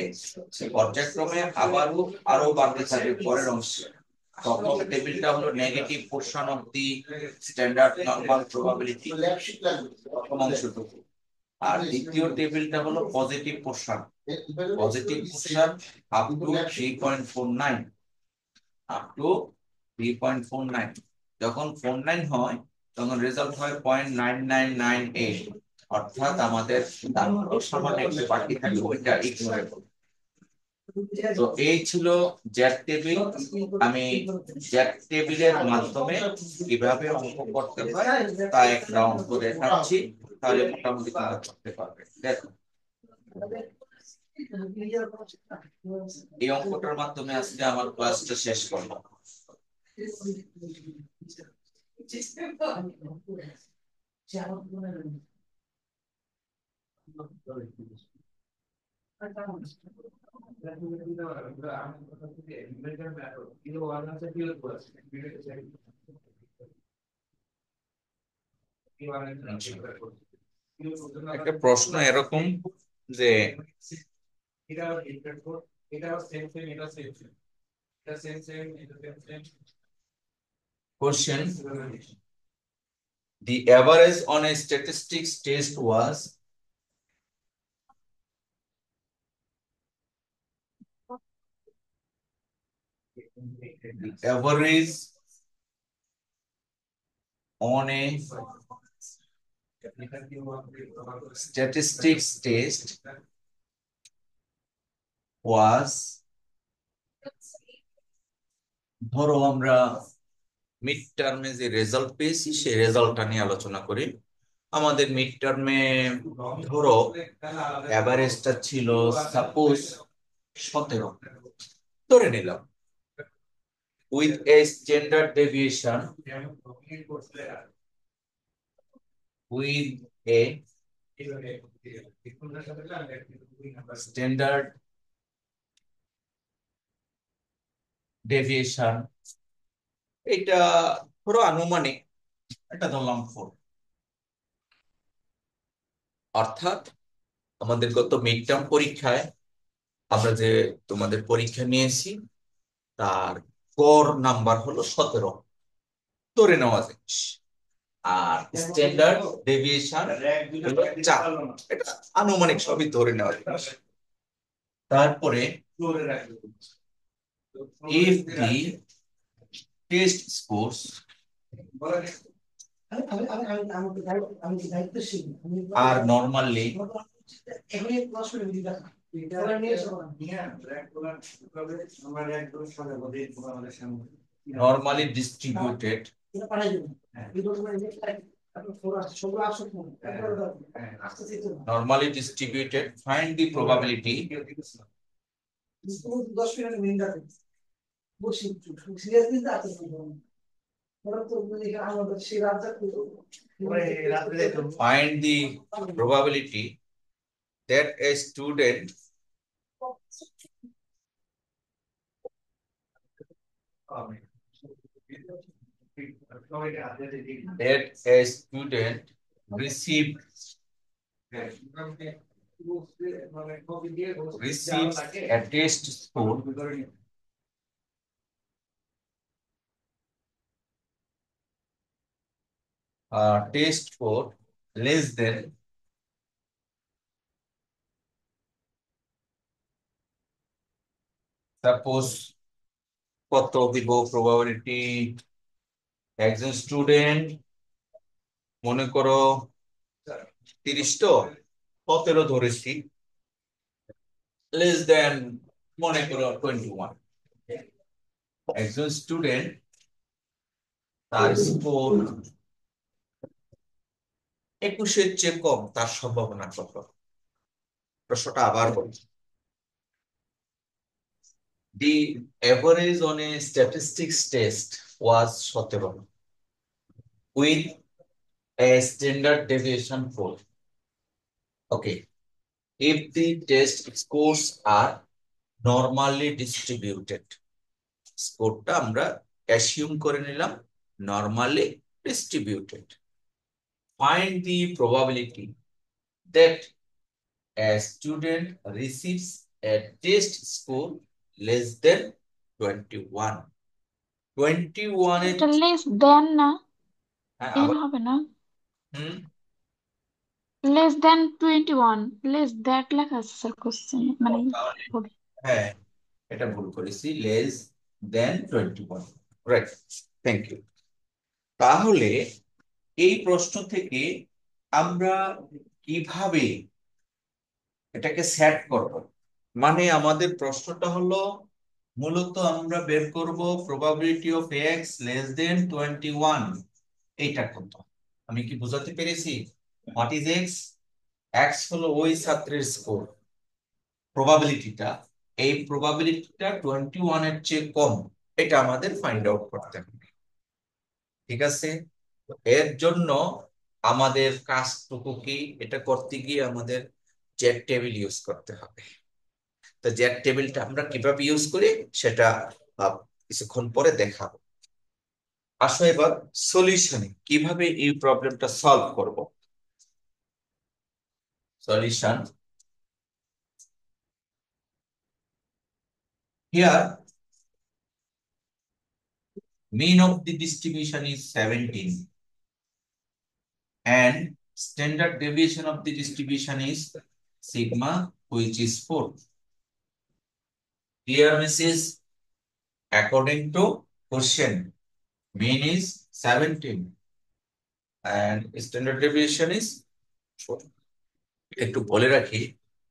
পর্যায়ক্রমে আবারও আরো বাড়তে থাকে পরের অংশে। প্রথম টেবিলটা হলো negative portion of the standard normal probability, প্রথম অংশটুকু। আর দ্বিতীয় টেবিলটা হলো positive portion, positive portion up to 3.49, up to 3.49। যখন 49 হয় তখন রেজাল্ট হয় 0.9998, অর্থাৎ আমাদের সামান্য একটু বাকি থাকে, ওইটা ইগনোরেবল। তো এই ছিল জ্যাক টেবিল। আমি জ্যাক টেবিলের মাধ্যমে কিভাবে অঙ্ক করতে হয় তা একটা অঙ্ক দেখাচ্ছি, তাহলে মোটামুটি তোমরা করতে পারবে। দেখো, এই অঙ্কটার মাধ্যমে আজকে আমার ক্লাসটা শেষ করবো। একটা প্রশ্ন এরকম যে question, the average on a statistics test was the average on a statistics test was, ধরো আমরা মিড টার্মে যে রেজাল্ট পেয়েছি সেই রেজাল্টটা নিয়ে আলোচনা করি। আমাদের মিড টার্মে ধরো এভারেজটা ছিল সাপোজ 17 ধরে নিলাম, with a standard deviation, with a standard deviation, এটা ধরো আনুমানিক, এটা ধরলাম 4। অর্থাৎ আমাদের গত মিড টার্ম পরীক্ষায় আমরা যে তোমাদের পরীক্ষা নিয়েছি তার গড় নাম্বার হলো 17 ধরে নেওয়া যায়। আর স্ট্যান্ডার্ড ডেভিয়েশন 4, এটা আনুমানিক সবই ধরে নেওয়া যায়। তারপরে if the test scores are normally normally distributed, find the probability that a student that a student receives a test score less than suppose কত দিব প্রবাবিলিটি একজন স্টুডেন্ট মনে করো 30 তো 17 ধরেছি লেস দেন মনে করো 21 একজন স্টুডেন্ট তার স্কোর 21-এর চেয়ে কম তার সম্ভাবনা কত প্রশ্নটা আবার বলি the average on a statistics test was 17 with a standard deviation 4 okay if the test scores are normally distributed স্কোরটা আমরা অ্যাসিউম করে নিলাম normally distributed find the probability that a student receives a test score less than 21 21 এর এটা less than না, হ্যাঁ N আবার হবে না। হুম লেস দেন 21, লেস দ্যাট লেখা আছে স্যার কোশ্চেন, মানে তাহলে ভুল। হ্যাঁ এটা ভুল করেছি less than 21 right thank you তাহলে এই প্রশ্ন থেকে আমরা কিভাবে এটাকে সেট করব মানে আমাদের প্রশ্নটা হলো মূলত আমরা বের করব probability of x less than 21 এইটা কত আমি কি বোঝাতে পেরেছি হোয়াট ইজ এক্স এক্স হলো ওই ছাত্রের স্কোর প্রবাবিলিটিটা এই প্রবাবিলিটিটা 21 এর চেয়ে কম এটা আমাদের ফাইন্ড আউট করতে হবে ঠিক আছে তো এর জন্য আমাদের কাজটুকু কি এটা করতে গিয়ে আমাদের জেড টেবিল ইউজ করতে হবে তো জেড টেবিলটা আমরা কিভাবে ইউজ করি সেটা আহ, কিছুক্ষণ পরে দেখাবো আসো এবার সলিউশনে কিভাবে এই প্রবলেমটা সলভ করব solution here mean of the distribution is 17 and standard deviation of the distribution is sigma which is 4 here is according to question mean is 17 and standard deviation is 4 একটু বলে রাখি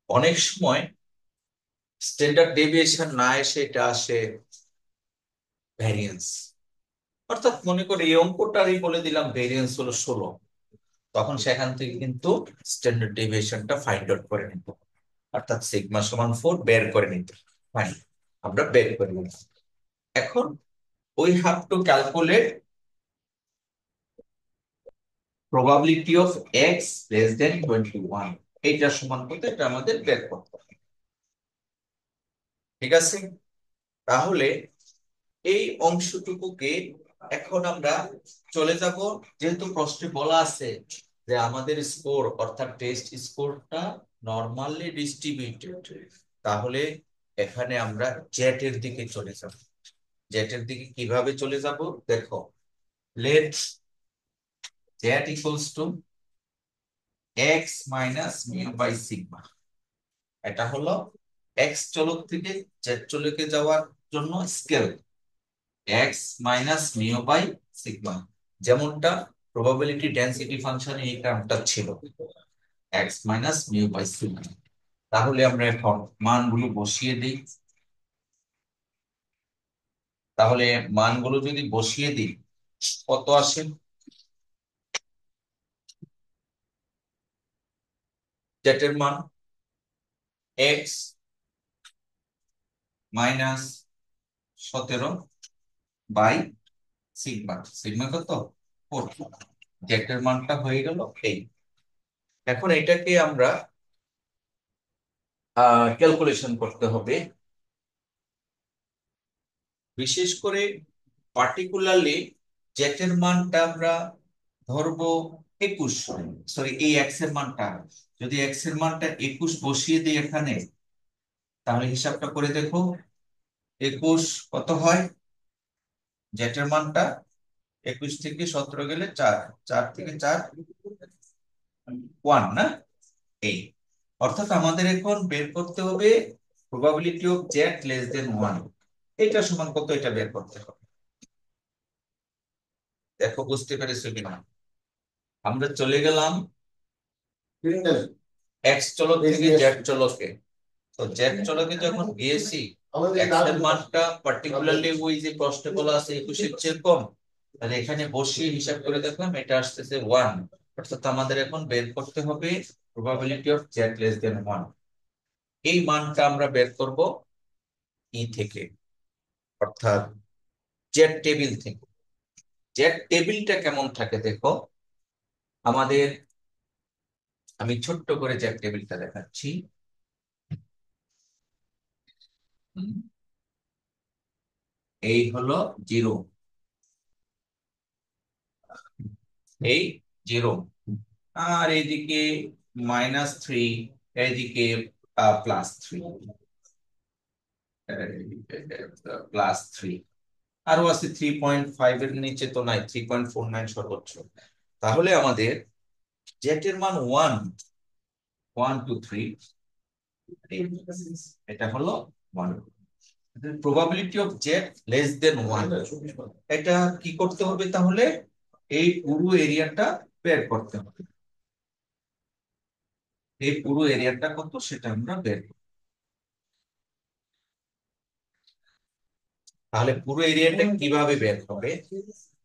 অনেক সময় স্ট্যান্ডার্ড ডেভিয়েশন না এসে এটা আসে ভ্যারিয়েন্স অর্থাৎ মনে করি এই অঙ্কটারই বলে দিলাম ভ্যারিয়েন্স হলো 16 তখন সেখান থেকে কিন্তু স্ট্যান্ডার্ড ডেভিয়েশনটা ফাইন্ড আউট করে নিতে হবে। অর্থাৎ সিগমা সমান 4 বের করে নিতে ফাইন আমরা বের করে নিলাম এখন we have to calculate probability of x less than 21 এইটা সমান কত এটা আমাদের বের করতে হবে ঠিক আছে তাহলে এই অংশটুকুকে এখন আমরা চলে যাব যেহেতু প্রশ্নে বলা আছে যে আমাদের স্কোর অর্থাৎ টেস্ট স্কোরটা নরমালি ডিস্ট্রিবিউটেড তাহলে এখানে আমরা জেড এর দিকে চলে যাব জেড এর দিকে কিভাবে চলে যাব দেখো let z equals to x minus mu by sigma এটা হলো এক্স চলক থেকে জেড চলকে যাওয়ার জন্য scale x minus mu by sigma যেমনটা প্রবাবিলিটি ডেনসিটি ফাংশনে এই টার্মটা ছিল x minus mu by sigma তাহলে আমরা এখন মানগুলো বসিয়ে দিই তাহলে মানগুলো যদি বসিয়ে দিই কত আসে জেটের মান x minus 17 by sigma sigma কত 4 জেটের মানটা হয়ে গেল এই এখন এটাকে আমরা ক্যালকুলেশন করতে হবে বিশেষ করে পার্টিকুলারলি জেটের মানটা আমরা ধরবো 21, সরি এই এক্স এর মানটা, যদি এক্স এর মানটা 21 বসিয়ে দিই এখানে, তাহলে হিসাবটা করে দেখো 21 কত হয়। জেটের মানটা 21 থেকে 17 গেলে 4, 4 থেকে 4 1 না, এই অর্থাৎ আমাদের এখন বের করতে হবে প্রবাবিলিটি অফ জেড লেস দেন 1। এটা সমান কত, এটা বের করতে হবে। দেখো বুঝতে পেরেছো কিনা। আমরা চলে গেলাম এক্স চলক থেকে জেড চলকে। তো জেড চলকে যখন গিয়েছি, এক্স এর মানটা পার্টিকুলারলি ওই যে প্রশ্নে বলা আছে 21 এর চেয়ে কম, তাহলে এখানে বসিয়ে হিসাব করে দেখলাম এটা আসতেছে 1। অর্থাৎ আমাদের এখন বের করতে হবে প্রবাবিলিটি অফ জেড লেস দেন 1। এই মানটা আমরা বের করব ই থেকে, অর্থাৎ জেড টেবিল থেকে। জেড টেবিলটা কেমন থাকে দেখো আমাদের, আমি ছোট্ট করে জেড টেবিলটা দেখাচ্ছি। হুম, এই হলো 0, এই 0, আর এইদিকে -3, এইদিকে +3, +3, আরো আছে 3.5 এর নিচে তো নাই, 3.49 সর্বোচ্চ। তাহলে আমাদের জেড এর মান 1, 1 2 3, এটা হলো 1। প্রবাবিলিটি অফ জেড লেস দেন 1, এটা কি করতে হবে তাহলে, এই পুরো এরিয়াটা বের করতে হবে। এই পুরো এরিয়াটা কত সেটা আমরা বের করব। তাহলে পুরো এরিয়াটা কিভাবে বের হবে,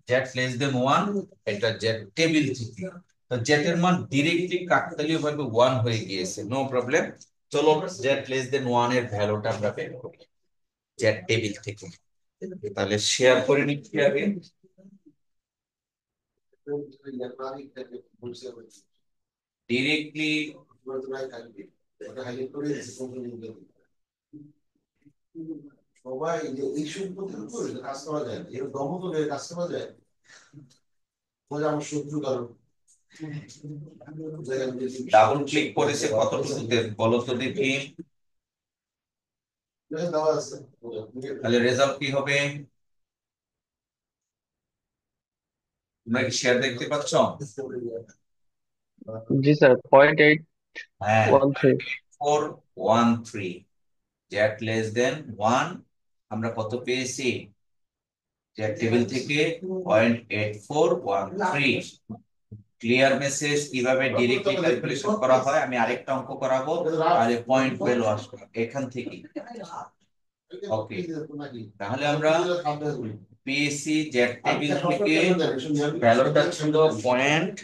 জেড লেস দেন 1, এটা জেড টেবিল থেকে। তো জেড এর মান ডাইরেক্টলি কাকতালীয় ভাবে 1 হয়ে গিয়েছে, নো প্রবলেম। চলো জেড লেস দেন 1 এর ভ্যালুটা আমরা বের করি জেড টেবিল থেকে। তাহলে শেয়ার করে নিচ্ছি আগে। ডিরেক্টলি সবাই যে এই সম্পত্তির উপর কাজ করা যায়, এর দমন করে কাজ করা যায়, আমার শত্রু কারণ ডাবল ক্লিক করেছে কতটুকুতে বলো তো দেখি, দেওয়া আছে। তাহলে রেজাল্ট কি হবে, তোমরা কি শেয়ার দেখতে পাচ্ছ? জি স্যার, 0.813। হ্যাঁ, 413, জেড লেস দেন 1। আমরা কত পেয়েছি, জেড টেবিল থেকে 0.8413। Clear message. কিভাবে ডিরেক্টলি ক্যালকুলেশন করা হয় আমি আরেকটা অঙ্ক করাবো, তাহলে পয়েন্ট ভ্যালু আসবে এখান থেকে। ওকে, তাহলে আমরা পেয়েছি জেড টেবিল থেকে ভ্যালুটা ছিল পয়েন্ট,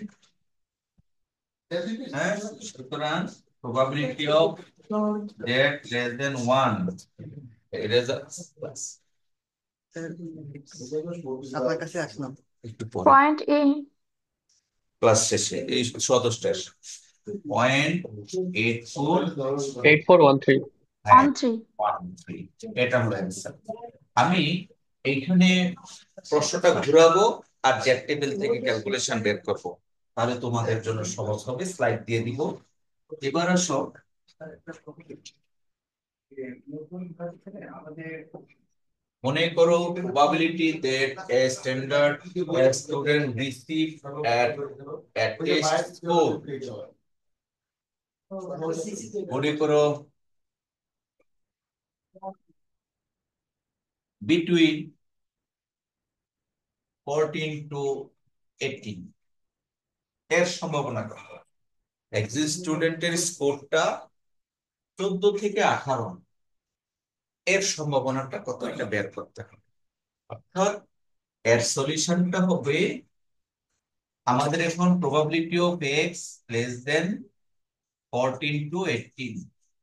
হ্যাঁ, সুতরাং প্রবাবিলিটি অফ জেড লেস দেন 1, আপনার কাছে আসলাম একটু পরে পয়েন্ট এ ক্লাস শেষে এই সদস্যটা 0.84, 8413। ওয়ান থ্রি 13, এটা হলো অ্যান্সার। আমি এইখানে প্রশ্নটা ঘুরাবো আর জেড টেবিল থেকে ক্যালকুলেশন বের করবো, তাহলে তোমাদের জন্য সহজ হবে। স্লাইড দিয়ে দিব। এবার আসো, মনে করো probability that a standard student receive at test score, মনে করো বিটুইন 14 to 18, এর সম্ভাবনা কত? একজন স্টুডেন্টের স্কোরটা 14 থেকে 18, এর সম্ভাবনাটা কত এটা বের করতে হবে। অর্থাৎ এর সলিউশনটা হবে আমাদের এখন probability of x less than 14 to 18,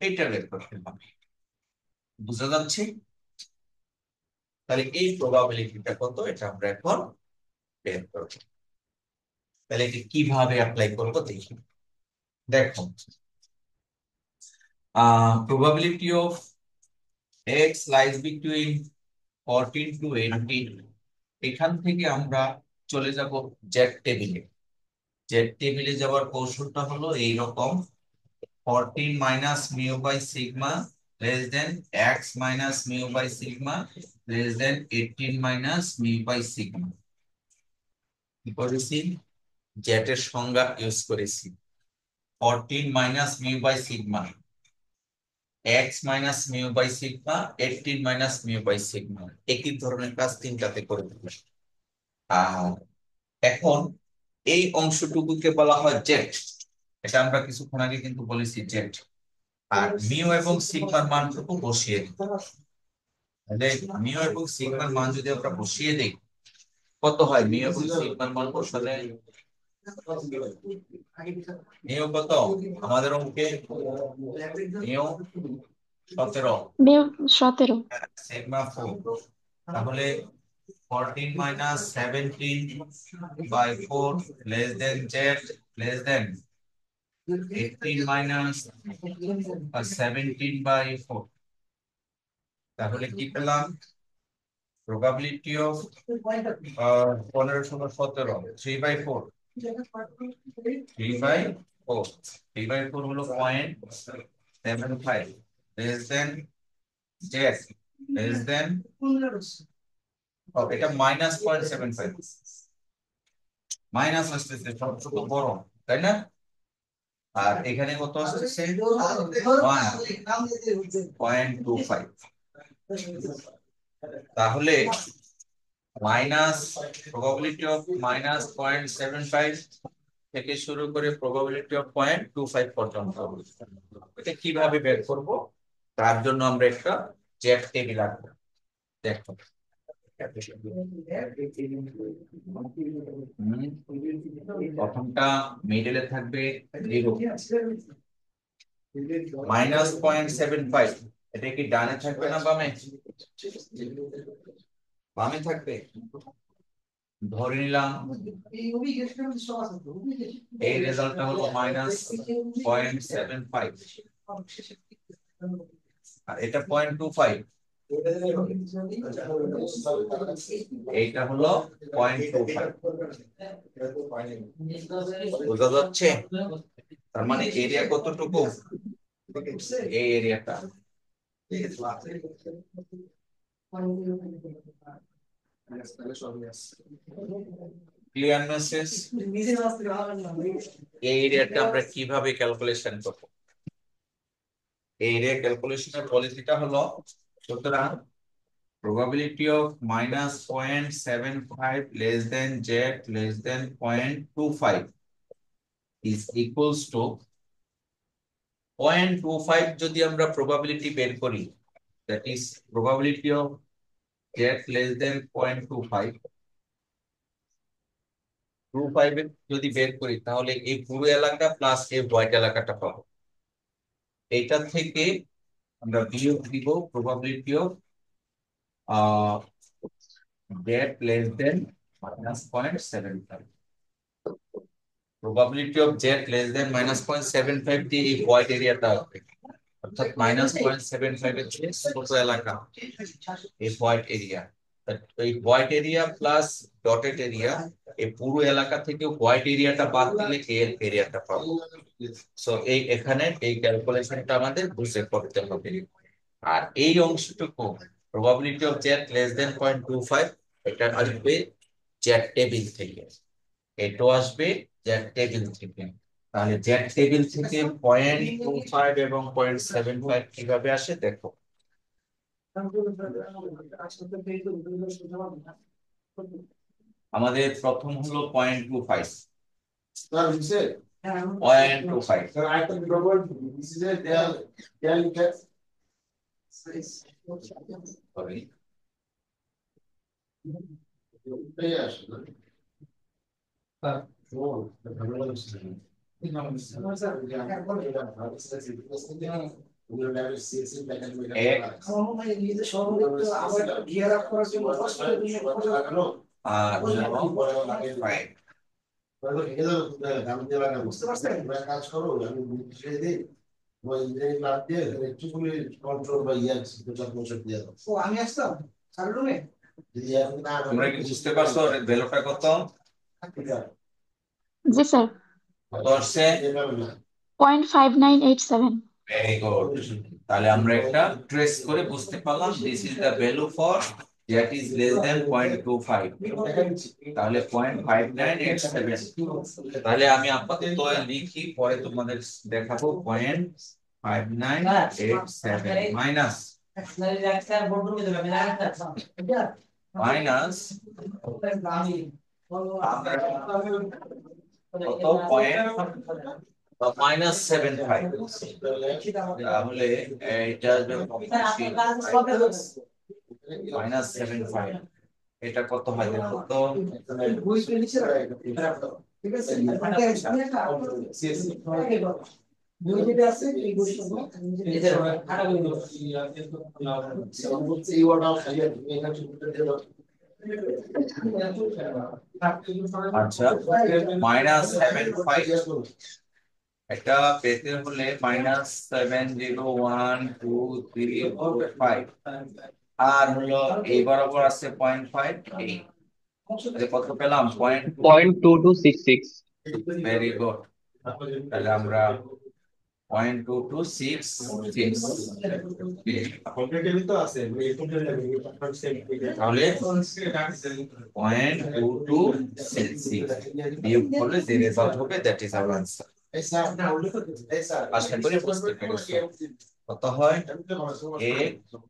এটা বের করতে হবে। বুঝা যাচ্ছে? তাহলে এই প্রবাবিলিটিটা কত এটা আমরা এখন বের করব। তাহলে এটা কিভাবে অ্যাপ্লাই করব দেখি। দেখো, probability of x lies between 14 to 18, এখান থেকে আমরা চলে যাব জেড টেবিলে। জেড টেবিলে যাওয়ার কৌশলটা হলো এইরকম, 14 minus mu by sigma less than x minus mu by sigma less than 18 minus mu by sigma. কি করেছি? জেড এর সংজ্ঞা ইউজ করেছি, 14 minus mu by sigma, x minus mu by sigma, 18 minus mu by sigma. একই ধরনের কাজ তিনটাতে করে দেবো। আর এখন এই অংশটুকুকে বলা হয় জেড, এটা আমরা কিছুক্ষণ আগে কিন্তু বলেছি জেড। আর মিউ এবং সিগমার মানটুকু বসিয়ে দিই। তাহলে মিউ এবং সিগমার মান যদি আমরা বসিয়ে দিই, কত হয়? মিউ এবং সিগমার মান বসালে মিউ কত আমাদের অঙ্কে? Mu 17, mu 17। সিগমা 4। তাহলে 14 minus 17 by 4 less than z less than 18 minus 17 by 4। তাহলে কি পেলাম? প্রবাবিলিটি অফ 15 × 17, 3/4, 3/4, 3/4 হলো 0.75 লেস দেন জেড লেস দেন, এটা মাইনাস 0.75, মাইনাস আসতেছে সবচেয়ে বড়, তাই না? আর এখানে কত আসছে? 1.25। তাহলে মাইনাস প্রবাবিলিটি অফ মাইনাস 0.75 থেকে শুরু করে প্রবাবিলিটি অফ 0.25 পর্যন্ত। এটা কিভাবে বের করব? তার জন্য আমরা একটা জেড টেবিল আঁকবো। দেখো, প্রথমটা মিডলে থাকবে 0, মাইনাস 0.75, এটা কি ডানে থাকবে না বামে? বামে থাকবে। ধরে নিলাম এই রেজাল্টটা হলো মাইনাস 0.75, আর এটা 0.25, এইটা হলো 0.25। বোঝা যাচ্ছে? তার মানে এরিয়া কতটুকু? এই এরিয়াটা। Clear message? এই এরিয়াটা আমরা কিভাবে ক্যালকুলেশন করব? এই এরিয়া ক্যালকুলেশনের পলিসিটা হলো, সুতরাং probability of minus 0.75 less than z less than 0.25 is equals to 0.25 যদি আমরা probability বের করি, that is probability of z less than 0.25, 25 যদি বের করি তাহলে এই পুরো এলাকা প্লাস এই হোয়াইট এলাকাটা পাবো। এইটা থেকে আমরা বিয়োগ দিব probability of z less than minus 0.75, probability of z less than minus 0.75 দিয়ে এই হোয়াইট এরিয়াটা আসবে, অর্থাৎ minus 0.75 এর চেয়ে ছোট এলাকা এই হোয়াইট এরিয়া। এই white area plus dotted area, এই পুরো এলাকা থেকে হোয়াইট এরিয়াটা বাদ দিলে এর এরিয়াটা পাবো। সো এই এখানে এই ক্যালকুলেশনটা আমাদের বুঝে করতে হবে। আর এই অংশটুকু probability of z less than 0.25, এটা আসবে জেড টেবিল থেকে, এটাও আসবে জেড টেবিল থেকে। তাহলে জেড টেবিল থেকে 0.25 এবং 0.75 কিভাবে আসে দেখো। আমাদের প্রথম হলো 0.25, 0.25 sorry, কাজ করো, আমি দিই কন্ট্রোল বা দিয়ে দাও। আমি আসতাম তোমরা কি বুঝতে পারছো ভ্যালুটা কত? জি স্যার। কত আসছে? 0.5987। Very good. তাহলে আমরা একটা ট্রেস করে বুঝতে পারলাম this is the value for that is less than 0.25। তাহলে 0.5987। তাহলে আমি আপাতত লিখি, পরে তোমাদের দেখাবো। 0.5987 মাইনাস মাইনাস কত? -7.5। তাহলে এটা আসবে -7.5। এটা কত হয় দেখো তো? আচ্ছা, -7.5 এটা পেতে হলে -7012345, আর হলো এই বরাবর আছে 0.5। কত পেলাম? 0.2266. Very good. তাহলে আমরা 0.2266 তাহলে 0.2266 বিয়োগ করলে যে রেজাল্ট হবে দ্যাট ইজ আওয়ার আনসার। আশা করি বুঝতে পেরেছো। কত হয়? 1 2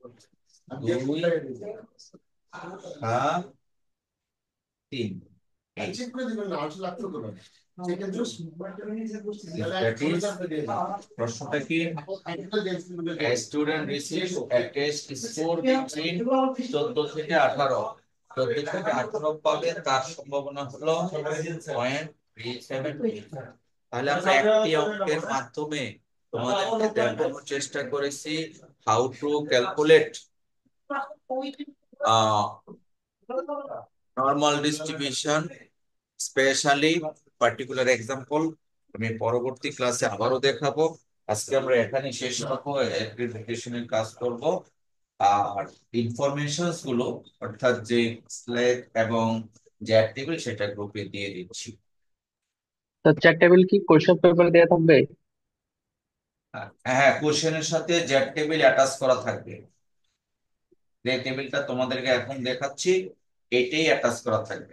3। প্রশ্নটা কি? A student receives a test score between 14 থেকে 18। 14 থেকে 18 পাবে, তার সম্ভাবনা হলো 0.37। তাহলে আমরা একটি অঙ্কের মাধ্যমে তোমাদেরকে দেখানোর চেষ্টা করেছি how to calculate normal distribution, specially particular example. আমি পরবর্তী ক্লাসে আবারও দেখাবো। আজকে আমরা এখানে শেষ করবো, অ্যাপ্লিকেশনের কাজ করব। আর ইনফরমেশনস গুলো, অর্থাৎ যে স্ল্যাগ এবং জ্যাট টেবিল, সেটা গ্রুপে দিয়ে দিচ্ছি। তো চ্যাট টেবিল কি কোশ্চেন পেপার দেওয়া থাকবে? হ্যাঁ, কোশ্চেনের সাথে জ্যাট টেবিল অ্যাটাচ করা থাকবে। যে টেবিলটা তোমাদেরকে এখন দেখাচ্ছি, এটাই অ্যাটাচ করা থাকবে।